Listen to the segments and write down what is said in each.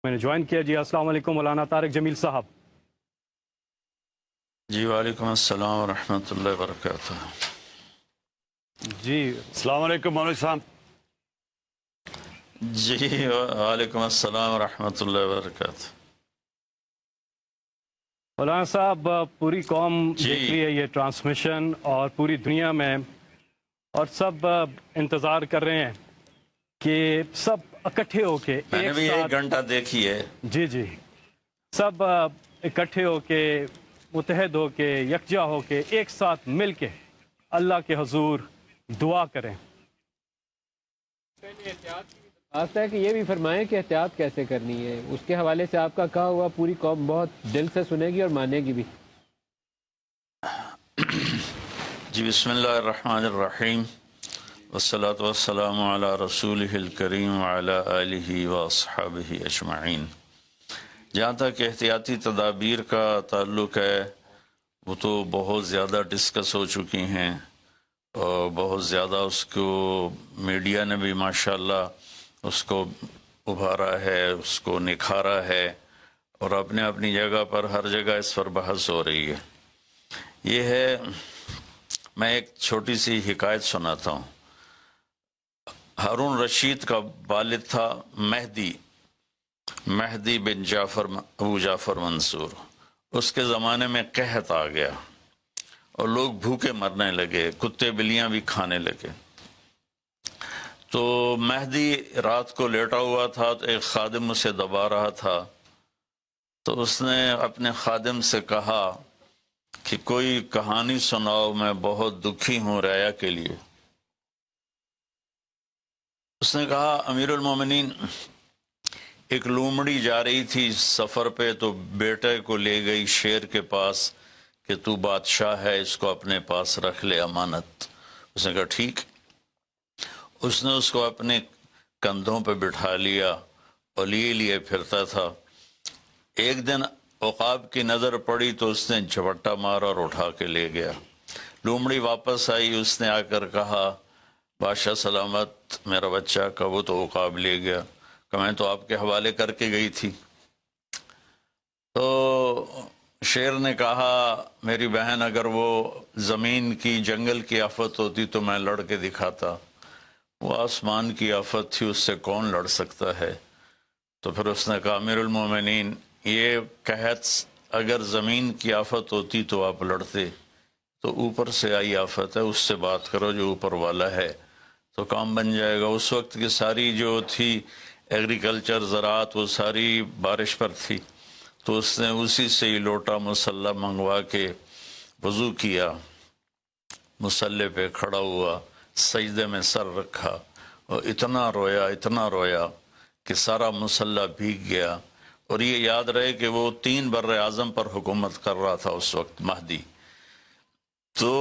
میں نے جوائن کیا. جی السلام علیکم مولانا طارق جمیل صاحب. جی وعلیکم السلام ورحمۃ اللہ وبرکاتہ. جی السلام علیکم مولوی صاحب. جی وعلیکم السلام ورحمۃ اللہ وبرکاتہ. مولانا صاحب پوری قوم جی. دیکھ رہی ہے یہ ٹرانسمیشن اور پوری دنیا میں، اور سب انتظار کر رہے ہیں کہ سب اکٹھے ہو کے میں نے ایک بھی ساتھ 1 گھنٹہ دیکھی ہے. جی سب اکٹھے ہو کے، متحد ہو کے، یکجا ہو کے، ایک ساتھ مل کے اللہ کے حضور دعا کریں. آتا ہے کہ یہ بھی فرمائیں کہ احتیاط کیسے کرنی ہے. اس کے حوالے سے آپ کا کہا ہوا پوری قوم بہت دل سے سنے گی اور مانے گی بھی. جی بسم اللہ الرحمن الرحیم والصلاة والسلام علی رسولہ الکریم وعلی آلہ واصحابہ اجمعین. جہاں تک احتیاطی تدابیر کا تعلق ہے وہ تو بہت زیادہ ڈسکس ہو چکی ہیں، اور بہت زیادہ اس کو میڈیا نے بھی ماشاءاللہ اس کو ابھارا ہے، اس کو نکھارا ہے، اور اپنے اپنی جگہ پر ہر جگہ اس پر بحث ہو رہی ہے. یہ ہے، میں ایک چھوٹی سی حکایت سناتا ہوں. ہارون رشید کا والد تھا مہدی بن ابو جعفر منصور. اس کے زمانے میں قحط آ گیا اور لوگ بھوکے مرنے لگے، کتے بلیاں بھی کھانے لگے. تو مہدی رات کو لیٹا ہوا تھا تو ایک خادم اسے دبا رہا تھا. تو اس نے اپنے خادم سے کہا کہ کوئی کہانی سناؤ، میں بہت دکھی ہوں رعایا کے لیے. اس نے کہا امیر المومنین، ایک لومڑی جا رہی تھی سفر پہ تو بیٹے کو لے گئی شیر کے پاس کہ تو بادشاہ ہے، اس کو اپنے پاس رکھ لے امانت. اس نے کہا ٹھیک. اس نے اس کو اپنے کندھوں پہ بٹھا لیا اور لیے پھرتا تھا. ایک دن عقاب کی نظر پڑی تو اس نے جھپٹا مارا اور اٹھا کے لے گیا. لومڑی واپس آئی، اس نے آ کر کہا بادشاہ سلامت، میرا بچہ کا وہ تو عقاب لے گیا. کہ میں تو آپ کے حوالے کر کے گئی تھی. تو شیر نے کہا میری بہن، اگر وہ زمین کی جنگل کی آفت ہوتی تو میں لڑ کے دکھاتا، وہ آسمان کی آفت تھی، اس سے کون لڑ سکتا ہے. تو پھر اس نے کہا امیر المومنین، یہ قحط اگر زمین کی آفت ہوتی تو آپ لڑتے، تو اوپر سے آئی آفت ہے، اس سے بات کرو جو اوپر والا ہے تو کام بن جائے گا. اس وقت کی ساری جو تھی ایگریکلچر، زراعت، وہ ساری بارش پر تھی. تو اس نے اسی سے ہی لوٹا مسلح منگوا کے وضو کیا، مسلح پہ کھڑا ہوا، سجدے میں سر رکھا اور اتنا رویا کہ سارا مسلح بھیگ گیا. اور یہ یاد رہے کہ وہ 3 بر اعظم پر حکومت کر رہا تھا اس وقت مہدی. تو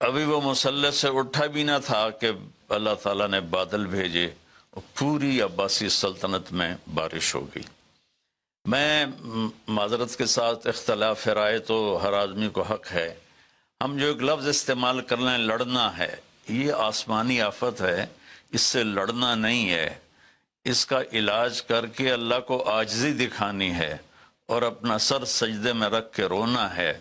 ابھی وہ مسلح سے اٹھا بھی نہ تھا کہ اللہ تعالیٰ نے بادل بھیجے اور پوری عباسی سلطنت میں بارش ہو گئی. میں معذرت کے ساتھ اختلاف رائے تو ہر آدمی کو حق ہے. ہم جو ایک لفظ استعمال کر لیں لڑنا ہے، یہ آسمانی آفت ہے، اس سے لڑنا نہیں ہے. اس کا علاج کر کے اللہ کو عاجزی دکھانی ہے اور اپنا سر سجدے میں رکھ کے رونا ہے.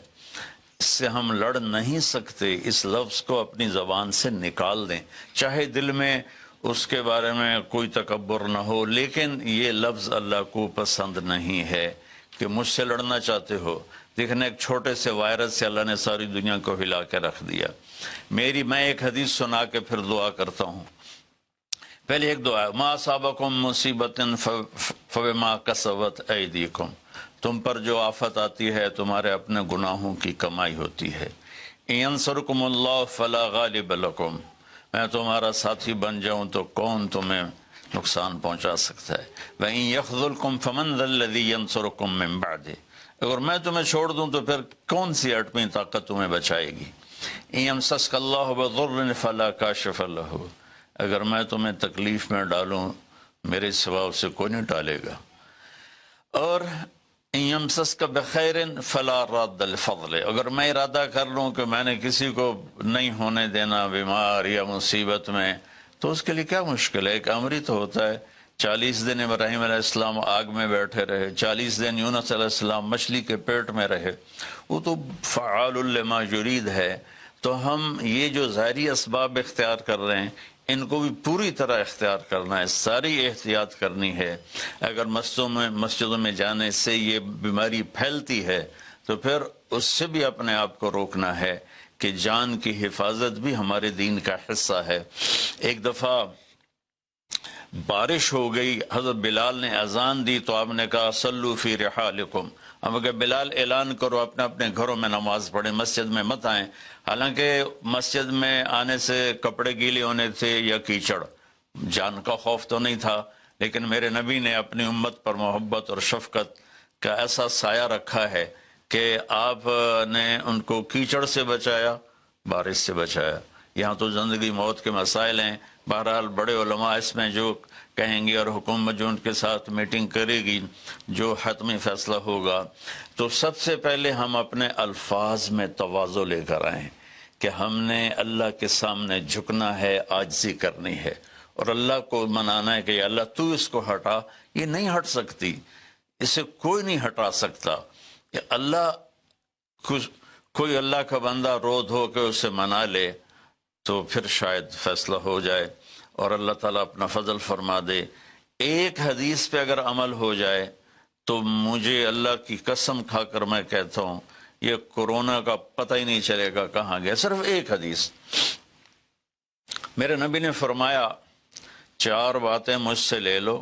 اس سے ہم لڑ نہیں سکتے. اس لفظ کو اپنی زبان سے نکال دیں، چاہے دل میں اس کے بارے میں کوئی تکبر نہ ہو، لیکن یہ لفظ اللہ کو پسند نہیں ہے. کہ مجھ سے لڑنا چاہتے ہو، دیکھنا ایک چھوٹے سے وائرس سے اللہ نے ساری دنیا کو ہلا کے رکھ دیا. میں ایک حدیث سنا کے پھر دعا کرتا ہوں. پہلے ایک دعا ہے، ما اصابکم مصیبت فبما کسبت ایدیکم، تم پر جو آفت آتی ہے تمہارے اپنے گناہوں کی کمائی ہوتی ہے. ینصرکم اللہ فلا غالب لکم، میں تمہارا ساتھی بن جاؤں تو کون تمہیں نقصان پہنچا سکتا ہے. وَإِن يَخْذُلْكُمْ فَمَنْ ذَا الَّذِي يَنصُرُكُمْ مِنْ بَعْدِهِ، اگر میں تمہیں چھوڑ دوں تو پھر کون سی اٹمی طاقت تمہیں بچائے گی. إِن يَمْسَسْكَ اللَّهُ بِضُرٍّ فَلَا كَاشِفَ لَهُ، اگر میں تمہیں تکلیف میں ڈالوں میرے سوا اسے کوئی نہیں ٹالے گا. اور إِن يَمْسَسْكَ بِخَيْرٍ فَلَا رَادَّ لِفَضْلِهِ، اگر میں ارادہ کر لوں کہ میں نے کسی کو نہیں ہونے دینا بیمار یا مصیبت میں، تو اس کے لیے کیا مشکل ہے. ایک امر ہی تو ہوتا ہے 40 دن ابراہیم علیہ السلام آگ میں بیٹھے رہے، 40 دن یونس علیہ السلام مچھلی کے پیٹ میں رہے، وہ تو فعال لما یرید ہے۔ تو ہم یہ جو ظاہری اسباب اختیار کر رہے ہیں ان کو بھی پوری طرح اختیار کرنا ہے، ساری احتیاط کرنی ہے۔ اگر مسجدوں میں جانے سے یہ بیماری پھیلتی ہے تو پھر اس سے بھی اپنے آپ کو روکنا ہے کہ جان کی حفاظت بھی ہمارے دین کا حصہ ہے۔ ایک دفعہ بارش ہو گئی، حضرت بلال نے اذان دی تو آپ نے کہا صلو فی رحالکم، ہم کہ بلال اعلان کرو اپنے اپنے گھروں میں نماز پڑھیں، مسجد میں مت آئیں۔ حالانکہ مسجد میں آنے سے کپڑے گیلے ہونے تھے یا کیچڑ، جان کا خوف تو نہیں تھا، لیکن میرے نبی نے اپنی امت پر محبت اور شفقت کا ایسا سایہ رکھا ہے کہ آپ نے ان کو کیچڑ سے بچایا، بارش سے بچایا۔ یہاں تو زندگی موت کے مسائل ہیں، بہرحال بڑے علماء اس میں جو کہیں گے اور حکومت جو ان کے ساتھ میٹنگ کرے گی، جو حتمی فیصلہ ہوگا، تو سب سے پہلے ہم اپنے الفاظ میں تواضع لے کر آئیں کہ ہم نے اللہ کے سامنے جھکنا ہے، عاجزی کرنی ہے اور اللہ کو منانا ہے کہ یا اللہ تو اس کو ہٹا، یہ نہیں ہٹ سکتی، اسے کوئی نہیں ہٹا سکتا۔ کہ اللہ کوئی اللہ کا بندہ رو دھو کے اسے منا لے تو پھر شاید فیصلہ ہو جائے اور اللہ تعالیٰ اپنا فضل فرما دے۔ ایک حدیث پہ اگر عمل ہو جائے تو مجھے اللہ کی قسم کھا کر میں کہتا ہوں یہ کورونا کا پتہ ہی نہیں چلے گا کہاں گیا۔ صرف ایک حدیث، میرے نبی نے فرمایا 4 باتیں مجھ سے لے لو،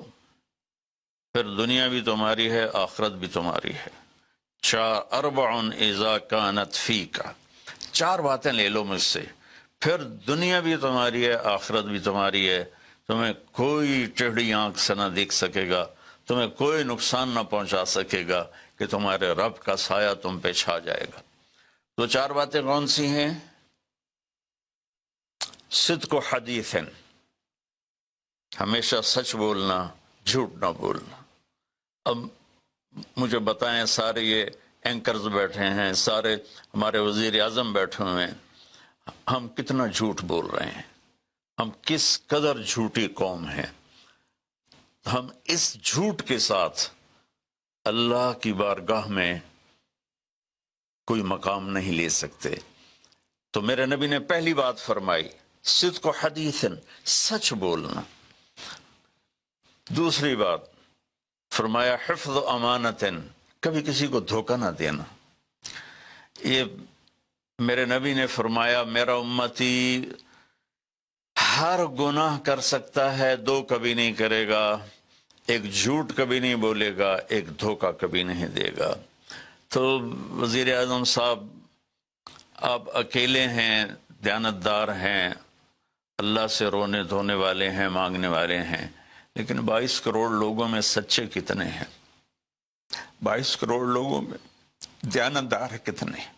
پھر دنیا بھی تمہاری ہے، آخرت بھی تمہاری ہے۔ 4 اذا کانت فیک، 4 باتیں لے لو مجھ سے، پھر دنیا بھی تمہاری ہے، آخرت بھی تمہاری ہے، تمہیں کوئی ٹیڑھی آنکھ سے نہ دیکھ سکے گا، تمہیں کوئی نقصان نہ پہنچا سکے گا کہ تمہارے رب کا سایہ تم پہ چھا جائے گا۔ تو 4 باتیں کون سی ہیں؟ صدق و حدیث، ہمیشہ سچ بولنا، جھوٹ نہ بولنا۔ اب مجھے بتائیں، سارے یہ اینکرز بیٹھے ہیں، سارے ہمارے وزیر اعظم بیٹھے ہوئے ہیں، ہم کتنا جھوٹ بول رہے ہیں، ہم کس قدر جھوٹی قوم ہیں۔ ہم اس جھوٹ کے ساتھ اللہ کی بارگاہ میں کوئی مقام نہیں لے سکتے۔ تو میرے نبی نے پہلی بات فرمائی صدق و حدیث، سچ بولنا۔ دوسری بات فرمایا حفظ و امانت، کبھی کسی کو دھوکہ نہ دینا۔ یہ میرے نبی نے فرمایا میرا امتی ہر گناہ کر سکتا ہے، 2 کبھی نہیں کرے گا، ایک جھوٹ کبھی نہیں بولے گا، ایک دھوکہ کبھی نہیں دے گا۔ تو وزیر اعظم صاحب آپ اکیلے ہیں، دیانتدار ہیں، اللہ سے رونے دھونے والے ہیں، مانگنے والے ہیں، لیکن 22 کروڑ لوگوں میں سچے کتنے ہیں؟ 22 کروڑ لوگوں میں دیانتدار کتنے ہیں؟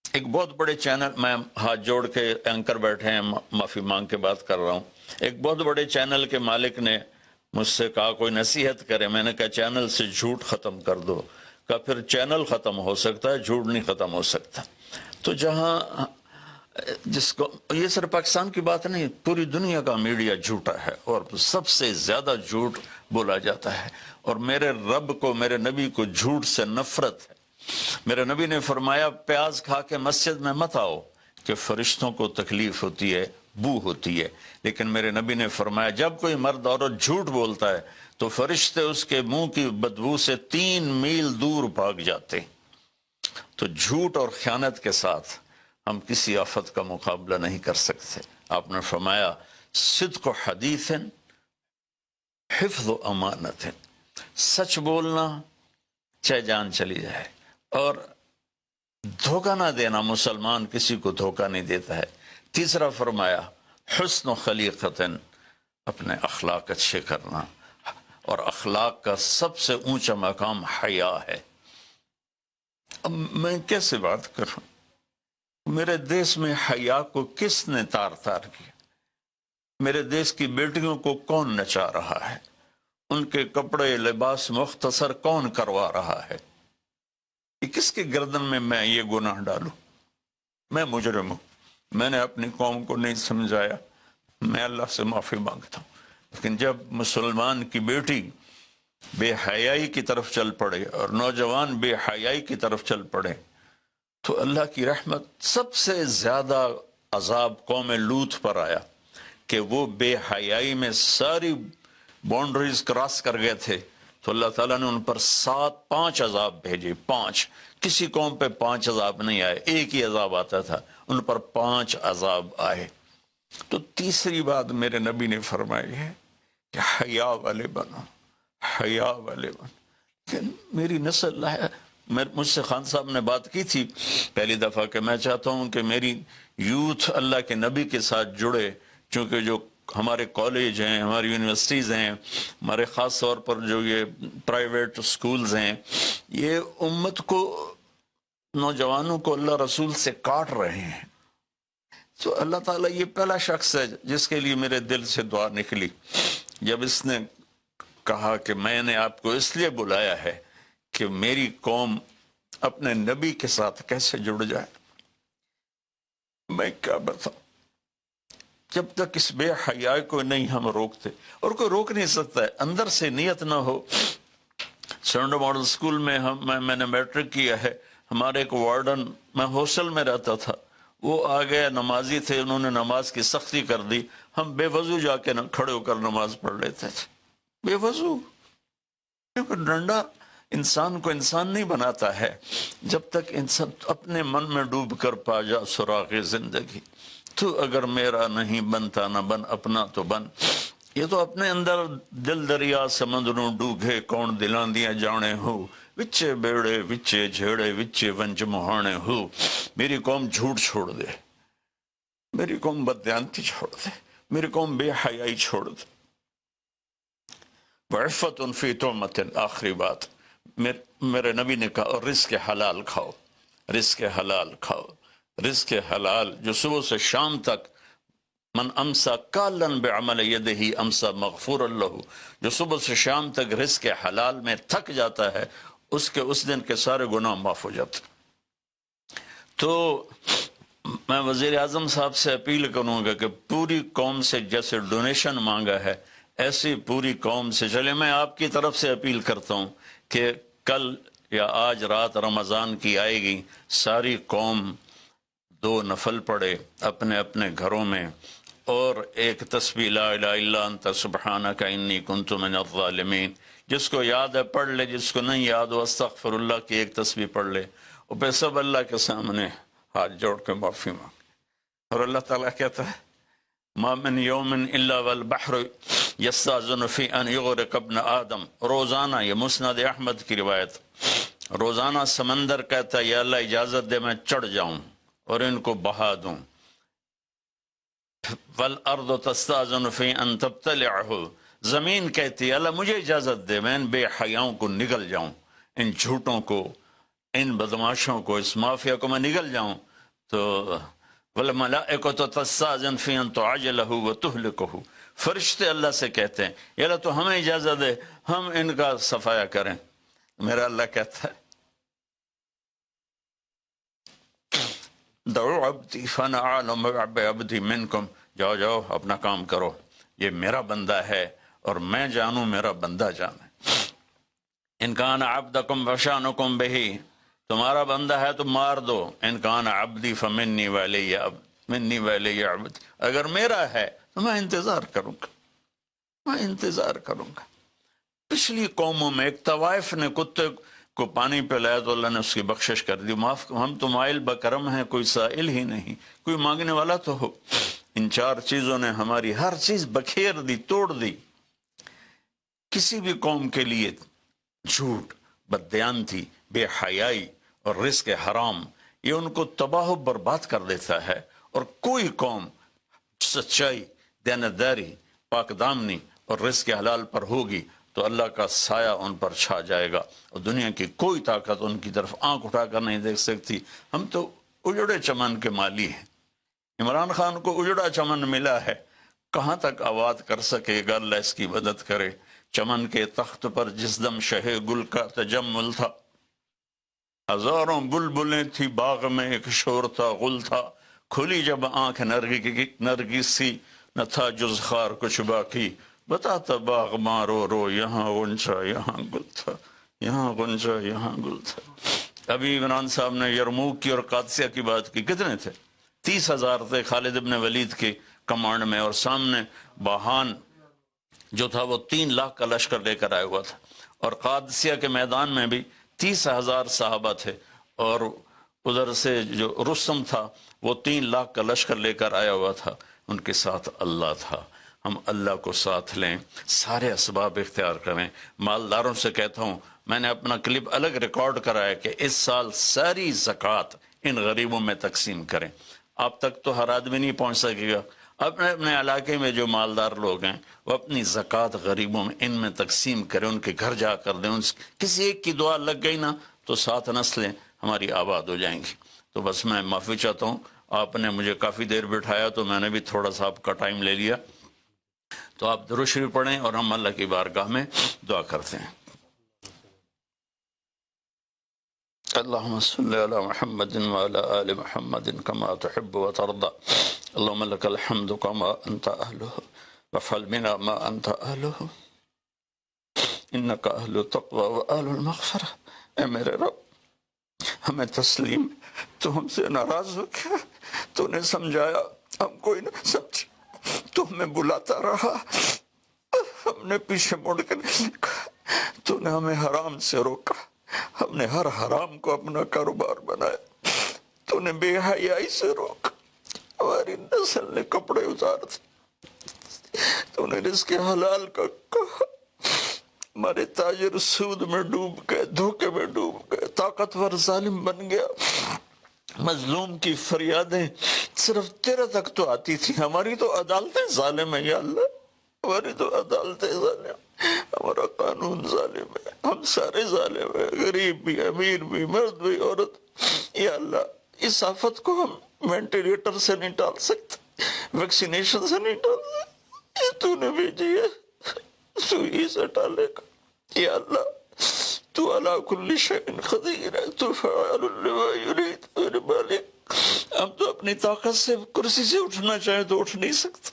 ایک بہت بڑے چینل، میں ہاتھ جوڑ کے اینکر بیٹھے ہیں، معافی مانگ کے بات کر رہا ہوں، ایک بہت بڑے چینل کے مالک نے مجھ سے کہا کوئی نصیحت کرے، میں نے کہا چینل سے جھوٹ ختم کر دو۔ کہا پھر چینل ختم ہو سکتا ہے، جھوٹ نہیں ختم ہو سکتا۔ تو جہاں جس کو، یہ صرف پاکستان کی بات نہیں، پوری دنیا کا میڈیا جھوٹا ہے اور سب سے زیادہ جھوٹ بولا جاتا ہے، اور میرے رب کو، میرے نبی کو جھوٹ سے نفرت ہے۔ میرے نبی نے فرمایا پیاز کھا کے مسجد میں مت آؤ کہ فرشتوں کو تکلیف ہوتی ہے، بو ہوتی ہے، لیکن میرے نبی نے فرمایا جب کوئی مرد عورت جھوٹ بولتا ہے تو فرشتے اس کے منہ کی بدبو سے 3 میل دور بھاگ جاتے۔ تو جھوٹ اور خیانت کے ساتھ ہم کسی آفت کا مقابلہ نہیں کر سکتے۔ آپ نے فرمایا صدق و حدیث، حفظ و امانت، سچ بولنا چاہے جان چلی جائے، اور دھوکہ نہ دینا، مسلمان کسی کو دھوکہ نہیں دیتا ہے۔ تیسرا فرمایا حسن و خلیقت، اپنے اخلاق اچھے کرنا، اور اخلاق کا سب سے اونچا مقام حیا ہے۔ اب میں کیسے بات کروں؟ میرے دیش میں حیا کو کس نے تار تار کیا؟ میرے دیش کی بیٹیوں کو کون نچا رہا ہے؟ ان کے کپڑے لباس مختصر کون کروا رہا ہے؟ یہ کس کے گردن میں یہ گناہ ڈالوں؟ میں مجرم ہوں، میں نے اپنی قوم کو نہیں سمجھایا، میں اللہ سے معافی مانگتا ہوں۔ لیکن جب مسلمان کی بیٹی بے حیائی کی طرف چل پڑے اور نوجوان بے حیائی کی طرف چل پڑے تو اللہ کی رحمت سب سے زیادہ عذاب قوم لوط پر آیا کہ وہ بے حیائی میں ساری باؤنڈریز کراس کر گئے تھے، تو اللہ تعالیٰ نے ان پر 5 عذاب بھیجے. 5 کسی قوم پہ 5 عذاب نہیں آئے، ایک ہی عذاب آتا تھا، ان پر 5 عذاب آئے. تو تیسری بات میرے نبی نے فرمائی ہے کہ حیا والے بنو، حیا والے بنو. کہ میری نسل ہے، مجھ سے خان صاحب نے بات کی تھی پہلی دفعہ کہ میں چاہتا ہوں کہ میری یوتھ اللہ کے نبی کے ساتھ جڑے، چونکہ جو ہمارے کالج ہیں، ہماری یونیورسٹیز ہیں، ہمارے خاص طور پر جو یہ پرائیویٹ سکولز ہیں، یہ امت کو، نوجوانوں کو اللہ رسول سے کاٹ رہے ہیں. تو اللہ تعالیٰ یہ پہلا شخص ہے جس کے لیے میرے دل سے دعا نکلی جب اس نے کہا کہ میں نے آپ کو اس لیے بلایا ہے کہ میری قوم اپنے نبی کے ساتھ کیسے جڑ جائے. میں کیا بتاؤں، جب تک اس بے حیائی کو نہیں ہم روکتے، اور کوئی روک نہیں سکتا ہے، اندر سے نیت نہ ہو. سرنڈو ماڈل سکول میں میں نے میٹرک کیا ہے. ہمارے ایک وارڈن، میں ہاسٹل میں رہتا تھا، وہ آ گئے، نمازی تھے، انہوں نے نماز کی سختی کر دی. ہم بے وضو جا کے کھڑے ہو کر نماز پڑھ لیتے تھے، بے وضو. کیونکہ ڈنڈا انسان کو انسان نہیں بناتا ہے جب تک انسان اپنے من میں ڈوب کر پا جا سراغ زندگی. تو اگر میرا نہیں بنتا نہ بن، اپنا تو بن. یہ تو اپنے اندر دل دریا سمندروں ڈوگے کون دلاندیاں جانے ہو، وچے بیڑے وچے جھیڑے وچے ونج مہانے ہو. میری قوم جھوٹ چھوڑ دے، میری قوم بددیانتی چھوڑ دے، میری قوم بے حیائی چھوڑ دے. وعفت فی تہمت، آخری بات میرے نبی نے کہا رزق حلال کھاؤ، رزق حلال کھاؤ. رزق حلال جو صبح سے شام تک، من امسا کالن بعمل یدہ امسا مغفور لہ، جو صبح سے شام تک رزق حلال میں تھک جاتا ہے اس کے اس دن کے سارے گناہ معاف ہو جاتے. تو میں وزیر اعظم صاحب سے اپیل کروں گا کہ پوری قوم سے جیسے ڈونیشن مانگا ہے ایسی پوری قوم سے چلے. میں آپ کی طرف سے اپیل کرتا ہوں کہ کل یا آج رات رمضان کی آئے گی، ساری قوم 2 نفل پڑھے اپنے اپنے گھروں میں، اور ایک تسبیح لا الہ الا انت سبحانک انی کنت من الظالمین. جس کو یاد ہے پڑھ لے، جس کو نہیں یاد ہو استغفر اللہ کی ایک تسبیح پڑھ لے، اور پھر سب اللہ کے سامنے ہاتھ جوڑ کے معافی مانگ. اور اللہ تعالیٰ کہتا ہے ما من یوم الا والبحر یستاذن فی ان یغرق ابن آدم. روزانہ، یہ مسند احمد کی روایت، روزانہ سمندر کہتا ہے یا اللہ اجازت دے میں چڑھ جاؤں اور ان کو بہا دوں. والارض تستاذن فی ان تبتلعہ، زمین کہتی ہے اللہ مجھے اجازت دے میں ان بے حیاؤں کو نگل جاؤں، ان جھوٹوں کو، ان بدماشوں کو، اس مافیا کو میں نگل جاؤں. تو والملائکۃ تستاذن فی ان تعجلہ وتہلکہ، فرشتے اللہ سے کہتے ہیں یا اللہ تو ہمیں اجازت دے ہم ان کا صفایا کریں. میرا اللہ کہتا ہے دعو عبدی فانا اعلم بعبدی منکم، جاؤ جاؤ اپنا کام کرو، یہ میرا بندہ ہے اور میں جانوں میرا بندہ جانے. ان کان عبدکم فشانکم بہی، تمہارا بندہ ہے تو مار دو. ان کان عبدی فمنی ولی منی ولی عبد، اگر میرا ہے تو میں انتظار کروں گا، میں انتظار کروں گا. پچھلی قوموں میں ایک طوائف نے کتے کو پانی پلایا تو اللہ نے اس کی بخشش کر دی. معاف، ہم تو مائل بکرم ہیں، کوئی سائل ہی نہیں، کوئی مانگنے والا تو ہو. ان 4 چیزوں نے ہماری ہر چیز بکھیر دی، توڑ دی. کسی بھی قوم کے لیے جھوٹ، بددیانتی، بے حیائی اور رزق حرام یہ ان کو تباہ و برباد کر دیتا ہے. اور کوئی قوم سچائی، دیانتداری، پاک دامنی اور رزق حلال پر ہوگی تو اللہ کا سایہ ان پر چھا جائے گا اور دنیا کی کوئی طاقت ان کی طرف آنکھ اٹھا کر نہیں دیکھ سکتی. ہم تو اجڑے چمن کے مالی ہیں. عمران خان کو اجڑا چمن ملا ہے، کہاں تک آباد کر سکے گا، اللہ اس کی مدد کرے. چمن کے تخت پر جس دم شہ گل کا تجمل تھا، ہزاروں بلبلیں تھی باغ میں، ایک شور تھا، غل تھا. کھلی جب آنکھ نرگس سی، نہ تھا جز خار کچھ باقی. بتاتا باغ مارو رو، یہاں غنچہ یہاں گل تھا، یہاں غنچہ یہاں گل تھا۔ ابھی عمران صاحب نے یرموک کی اور قادسیہ کی بات کی، کتنے تھے؟ 30,000 تھے خالد ابن ولید کے کمانڈ میں، اور سامنے باہان جو تھا وہ 3 لاکھ کا لشکر لے کر آیا ہوا تھا، اور قادسیہ کے میدان میں بھی 30,000 صحابہ تھے، اور ادھر سے جو رستم تھا وہ 3 لاکھ کا لشکر لے کر آیا ہوا تھا، ان کے ساتھ اللہ تھا۔ ہم اللہ کو ساتھ لیں، سارے اسباب اختیار کریں۔ مالداروں سے کہتا ہوں، میں نے اپنا کلپ الگ ریکارڈ کرا ہے کہ اس سال ساری زکوٰۃ ان غریبوں میں تقسیم کریں۔ آپ تک تو ہر آدمی نہیں پہنچ سکے گا، اپنے اپنے علاقے میں جو مالدار لوگ ہیں وہ اپنی زکوٰۃ غریبوں میں ان میں تقسیم کریں، ان کے گھر جا کر دیں۔ کسی ایک کی دعا لگ گئی نا تو 7 نسلیں ہماری آباد ہو جائیں گی۔ تو بس میں معافی چاہتا ہوں، آپ نے مجھے کافی دیر بٹھایا تو میں نے بھی تھوڑا سا آپ کا ٹائم لے لیا، تو آپ درود شریف پڑھیں اور ہم اللہ کی بارگاہ میں دعا کرتے ہیں۔ اللهم صل على محمد وعلى آل محمد كما تحب وترضى، اللهم لك الحمد كما أنت أهله وافعل بنا ما أنت أهله إنك أهل التقوى وأهل المغفرة۔ اے میرے رب، ہمیں تسلیم، تو ہم سے ناراض ہو گیا، تو نے سمجھایا ہم کوئی نہ سمجھ، تو ہمیں بلاتا رہا، ہم نے پیچھے مڑ کے نہیں دیکھا، تو نے ہمیں حرام سے روکا، ہم نے ہر حرام کو اپنا کاروبار بنایا، تو نے بے حیائی سے روکا، ہماری نسل نے کپڑے اتار دیے، تو نے رزق حلال کا کہا، ہمارے تاجر سود میں ڈوب گئے، دھوکے میں ڈوب گئے، طاقتور ظالم بن گیا، مظلوم کی فریادیں صرف تیرے تک تو آتی تھی، ہماری تو عدالتیں ظالم ہیں یا اللہ، ہماری تو عدالتیں ظالم، ہمارا قانون ظالم ہے، ہم سارے ظالم ہیں، غریب بھی، امیر بھی، مرد بھی، عورت۔ یا اللہ، اس آفت کو ہم وینٹیلیٹر سے نہیں ٹال سکتے، ویکسینیشن سے نہیں ٹال سکتے، یہ تو نے بھیجی ہے، سوئی سے ٹالے گا۔ یا اللہ، تو علی کل شیء قدیر ہے، تو فعال لما یرید۔ میرے مالک، ہم تو اپنی طاقت سے کرسی سے اٹھنا چاہیں تو اٹھ نہیں سکتے،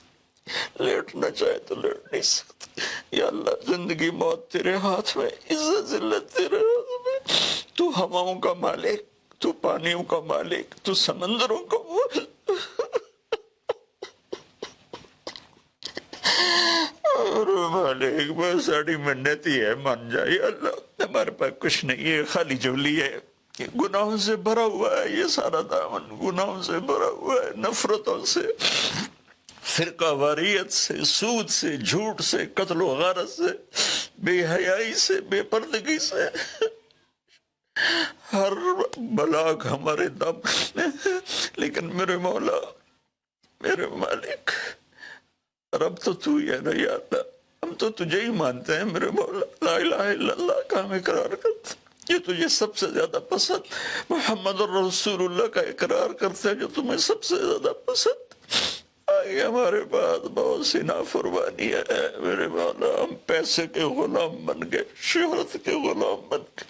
لیٹنا چاہیں تو لیٹ نہیں سکتے۔ یا اللہ، زندگی موت تیرے ہاتھ میں، عزت ذلت تیرے ہاتھ میں، تو ہواؤں کا مالک، تو پانیوں کا مالک، تو سمندروں کا مالک۔ اور مالک، بس ساری منتی ہے، مان جائے اللہ، ہمارے پاس کچھ نہیں ہے، خالی جولی ہے، یہ گناہوں سے بھرا ہوا ہے، یہ سارا دامن گناہوں سے بھرا ہوا ہے، نفرتوں سے، فرقہ واریت سے، سود سے، جھوٹ سے، قتل و غارت سے، بے حیائی سے، بے پردگی سے، ہر بلاک ہمارے دم، لیکن میرے مولا، میرے مالک، رب تو تو ہی ہے نا یا اللہ، ہم تو تجھے ہی مانتے ہیں میرے مولا، لا الہ الا اللہ کا ہم اقرار کرتے ہیں، یہ تجھے سب سے زیادہ پسند، محمد الرسول اللہ کا اقرار کرتے ہیں جو تمہیں سب سے زیادہ پسند۔ آگے ہمارے بعد بہت سی نافرمانی ہے میرے مولا، ہم پیسے کے غلام بن گئے، شہرت کے غلام بن گئے،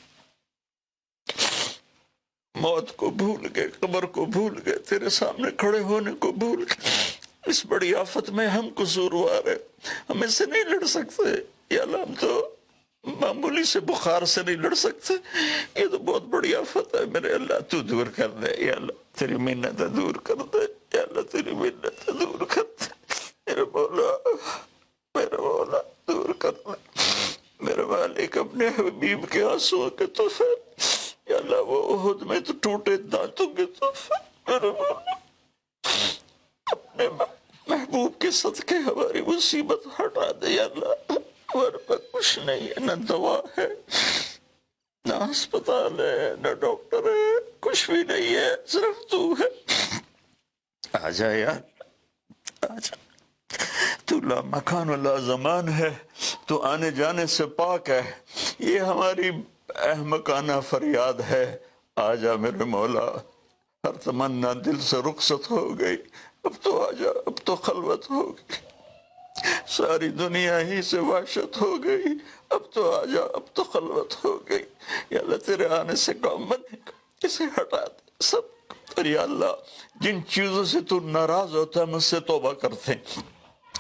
موت کو بھول گئے، قبر کو بھول گئے، تیرے سامنے کھڑے ہونے کو بھول گئے۔ اس بڑی آفت میں ہم قصوروار ہیں، ہم اس سے نہیں لڑ سکتے یا اللہ، ہم تو معمولی سے بخار سے نہیں لڑ سکتے، یہ تو بہت بڑی آفت ہے میرے اللہ، تو دور کر دے یا اللہ، تیری منتیں دور کر دے یا اللہ، تیری منتیں دور کر دے میرے مولا، میرے مولا، دور کر دے میرے مالک، اپنے حبیب کے آنسوں کے تحفے یا اللہ، وہ احد میں تو ٹوٹے دانتوں کے تحفے میرے مولا، اپنے محبوب کے صدقے ہماری مصیبت ہٹا دے یا اللہ، ہمارے پاس کچھ نہیں ہے، نہ دوا ہے، نہ ہسپتال ہے، نہ ڈاکٹر ہے، کچھ بھی نہیں ہے، صرف تو ہے۔ آ جا یار، آ جا، تو لا مکان ولا زمان ہے، تو آنے جانے سے پاک ہے، یہ ہماری احمقانہ فریاد ہے، آ جا میرے مولا، ہر تمنا دل سے رخصت ہو گئی، اب تو آ جا، اب تو خلوت ہو گئی، ساری دنیا ہی سے وحشت ہو گئی، اب تو آ جا، اب تو خلوت ہو گئی یا اللہ، تیرے آنے سے کام بنے گا، اسے ہٹا دے سب، اور یا اللہ، جن چیزوں سے تو ناراض ہوتا ہے مجھ سے توبہ کرتے ہیں،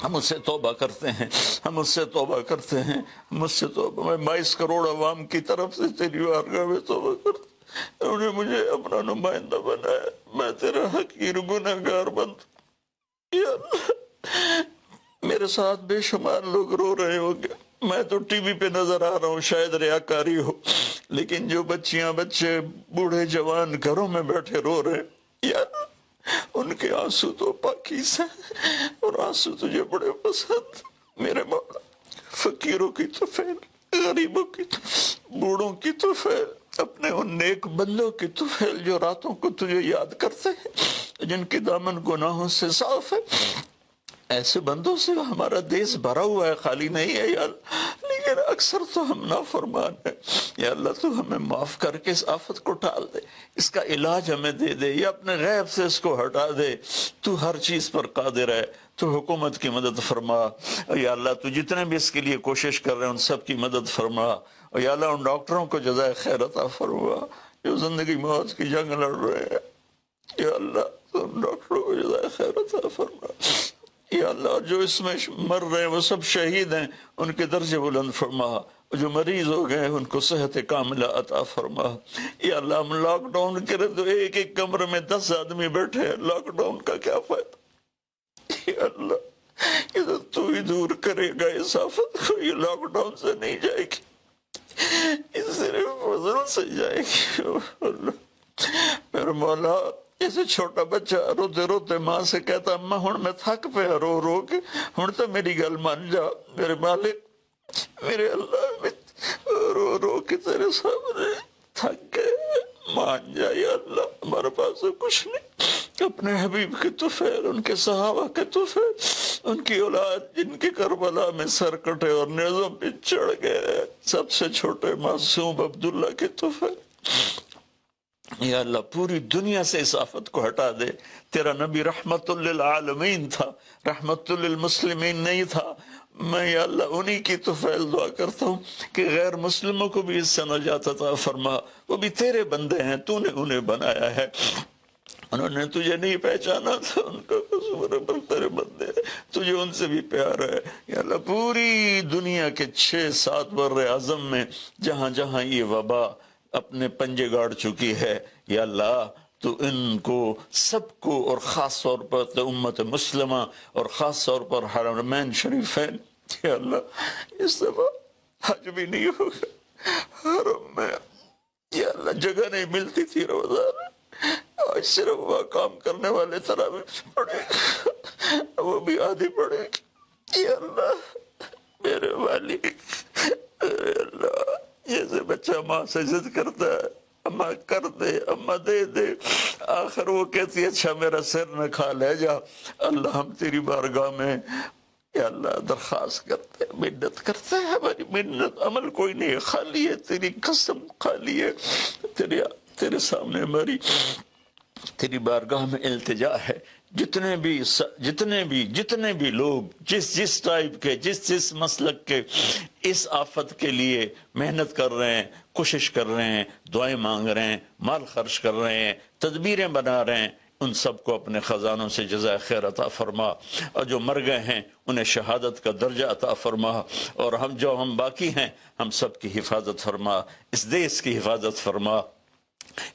ہم اس سے توبہ کرتے ہیں، ہم اس سے توبہ کرتے ہیں، ہم اس سے توبہ، میں 22 کروڑ عوام کی طرف سے تیری بارگاہ میں توبہ کرتا ہوں، انہوں نے مجھے اپنا نمائندہ بنایا، میں تیرا حقیر گنہگار بند، یا اللہ میرے ساتھ بے شمار لوگ رو رہے ہو گے، میں تو ٹی وی پہ نظر آ رہا ہوں، شاید ریاکاری ہو، لیکن جو بچیاں بچے بوڑھے جوان گھروں میں بیٹھے رو رہے ہیں، یا اللہ ان کے آنسو تو پاکیزہ ہیں اور آنسو تجھے بڑے پسند، میرے مولا فقیروں کی تو فیل، غریبوں کی تو، بوڑھوں کی تو فیل، اپنے ان نیک بندوں کی تو فیل جو راتوں کو تجھے یاد کرتے ہیں، جن کی دامن گناہوں سے صاف ہے، ایسے بندوں سے ہمارا دیس بھرا ہوا ہے، خالی نہیں ہے یا اللہ، لیکن اکثر تو ہم نافرمان ہیں، یا اللہ تو ہمیں معاف کر کے اس آفت کو ٹال دے، اس کا علاج ہمیں دے دے، یا اپنے غیب سے اس کو ہٹا دے، تو ہر چیز پر قادر ہے، تو حکومت کی مدد فرما، یا اللہ تو جتنے بھی اس کے لیے کوشش کر رہے ہیں ان سب کی مدد فرما، اور یا اللہ ان ڈاکٹروں کو جزائے خیر عطا فرما جو زندگی موت کی جنگ لڑ رہے ہیں، یا اللہ تو ان ڈاکٹروں کو جزائے خیر عطا فرما، یا اللہ جو اس میں مر رہے ہیں وہ سب شہید ہیں، ان کے درجے بلند فرما، جو مریض ہو گئے ان کو صحت کاملہ عطا فرما، یا اللہ ہم لاک ڈاؤن کرے تو ایک ایک کمرے میں 10 آدمی بیٹھے ہیں، لاک ڈاؤن کا کیا فائدہ، یا اللہ یہ تو ہی دور کرے گا اس آفت کو، یہ لاک ڈاؤن سے نہیں جائے گی، یہ صرف فضل سے جائے گی، اللہ میرے مولا جیسے چھوٹا بچہ روتے روتے ماں سے کہتا اماں ہن میں تھک پیا رو رو کے، ہن تو میری گل مان جا میرے مالک، میرے اللہ میں رو رو کے تیرے سامنے تھک گئے، مان جا یا اللہ ہمارے پاس تو کچھ نہیں، اپنے حبیب کے طفیل، ان کے صحابہ کے طفیل، ان کی اولاد جن کے کربلا میں سر کٹے اور نیزوں پہ چڑھ گئے، سب سے چھوٹے معصوم عبداللہ کے طفیل، یا اللہ پوری دنیا سے اس آفت کو ہٹا دے، تیرا نبی رحمت للعالمین تھا، رحمت للمسلمین نہیں تھا، میں یا اللہ انہی کی تو فیل دعا کرتا ہوں کہ غیر مسلموں کو بھی اس سے نجات عطا فرما، وہ بھی تیرے بندے ہیں، تو نے انہیں بنایا ہے، انہوں نے تجھے نہیں پہچانا تھا، ان کا قصور ہے پر تیرے بندے ہیں، تجھے ان سے بھی پیار ہے، یا اللہ پوری دنیا کے 6-7 بر اعظم میں جہاں جہاں یہ وبا اپنے پنجے گاڑ چکی ہے، یا اللہ تو ان کو سب کو، اور خاص طور پر امت مسلمہ اور خاص طور پر حرمین شریفین، یا اللہ اس دفعہ حج بھی نہیں ہوگا حرم میں، یا اللہ جگہ نہیں ملتی تھی روزانہ، آج صرف وہ کام کرنے والے تراویح پڑھے گا، وہ بھی آدھی پڑھے گی، یا اللہ میرے والی، میرے اللہ جیسے بچہ ماں سے ضد کرتا ہے اماں کر دے، اماں دے دے، آخر وہ کہتی ہے اچھا میرا سر نہ کھا لے جا، اللہ ہم تیری بارگاہ میں یا اللہ درخواست کرتے ہیں، منت کرتے ہیں، ہماری منت عمل کوئی نہیں ہے، خالی ہے تیری قسم، خالی ہے تیرے سامنے ہماری تیری بارگاہ میں التجا ہے، جتنے بھی لوگ جس ٹائپ کے جس مسلک کے اس آفت کے لیے محنت کر رہے ہیں، کوشش کر رہے ہیں، دعائیں مانگ رہے ہیں، مال خرچ کر رہے ہیں، تدبیریں بنا رہے ہیں، ان سب کو اپنے خزانوں سے جزائے خیر عطا فرما، اور جو مر گئے ہیں انہیں شہادت کا درجہ عطا فرما، اور ہم باقی ہیں ہم سب کی حفاظت فرما، اس دیس کی حفاظت فرما،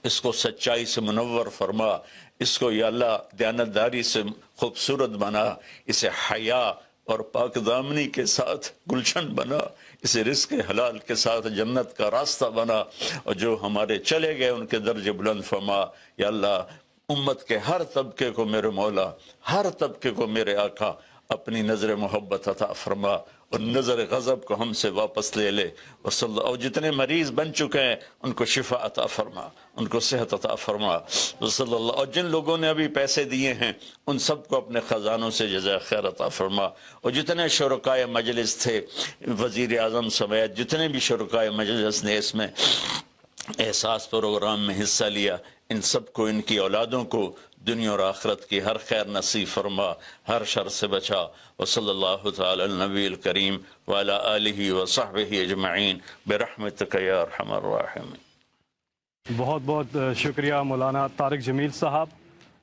اس کو سچائی سے منور فرما، اس کو یا اللہ دیانتداری سے خوبصورت بنا، اسے حیا اور پاک دامنی کے ساتھ گلشن بنا، اسے رزق حلال کے ساتھ جنت کا راستہ بنا، اور جو ہمارے چلے گئے ان کے درجے بلند فرما، یا اللہ امت کے ہر طبقے کو میرے مولا، ہر طبقے کو میرے آقا اپنی نظر محبت عطا فرما، اور نظر غضب کو ہم سے واپس لے لے، اور جتنے مریض بن چکے ہیں ان کو شفا عطا فرما، ان کو صحت عطا فرما، صلی اللہ، اور جن لوگوں نے ابھی پیسے دیے ہیں ان سب کو اپنے خزانوں سے جزائے خیر عطا فرما، اور جتنے شرکائے مجلس تھے وزیر اعظم سمیت جتنے بھی شرکائے مجلس نے اس میں احساس پروگرام میں حصہ لیا، ان سب کو، ان کی اولادوں کو دنیا اور آخرت کی ہر خیر نصیب فرما، ہر شر سے بچا، وصلی اللہ تعالی النبی الکریم وعلی آلہ وصحبہ اجمعین برحمتک یا ارحم الراحمین۔ بہت بہت شکریہ مولانا طارق جمیل صاحب،